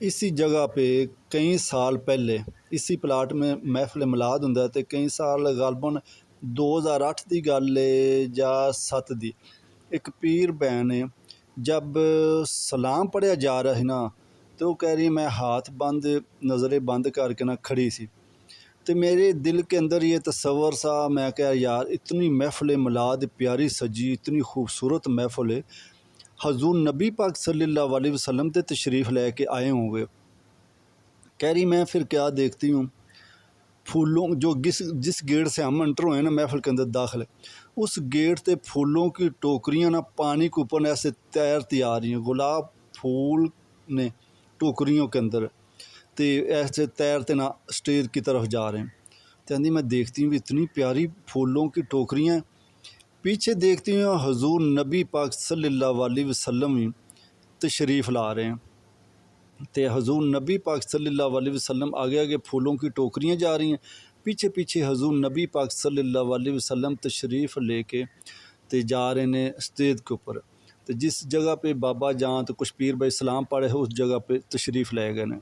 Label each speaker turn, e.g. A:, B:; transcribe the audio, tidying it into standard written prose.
A: इसी जगह पे कई साल पहले इसी प्लाट में महफिल मिलाद हुंदा ते कई साल गालबन 2008 की गल है या 7 दी एक पीर बहन है जब सलाम पढ़िया जा रहा है ना तो वो कह रही मैं हाथ बंद नज़रें बंद करके ना खड़ी सी। तो मेरे दिल के अंदर ये तस्वर सा, मैं क्या यार इतनी महफिल मिलाद प्यारी सजी, इतनी खूबसूरत महफिल है, हजूर नबी पाक सल्लल्लाहु अलैहि वसल्लम ते तशरीफ़ लेके आए होंगे। कह रही मैं फिर क्या देखती हूँ, फूलों जो जिस गेट से हम एंटर हुए ना महफिल के अंदर दाखिल, उस गेट से फूलों की टोकरियाँ ना पानी के ऊपर ऐसे तैरती आ रही हैं, गुलाब फूल ने टोकरियों के अंदर तो ऐसे तैरते ना स्टेज की तरफ जा रहे हैं। कहती मैं देखती हूँ इतनी प्यारी फूलों की टोकरियाँ, पीछे देखती हूँ हजूर नबी पाक सल्लल्लाहु अलैहि वसल्लम ही तशरीफ़ ला रहे हैं। तो हजूर नबी पाक सल्लल्लाहु अलैहि वसल्लम आगे आगे फूलों की टोकरियाँ जा रही हैं, पीछे पीछे हजूर नबी पाक सल्लल्लाहु अलैहि वसल्लम तशरीफ़ लेके तो जा रहे ने स्टेज के ऊपर। तो जिस जगह पे बाबा जान तो कुछ पीर भाई सलाम पढ़े उस जगह पे तशरीफ़ ले गए ने।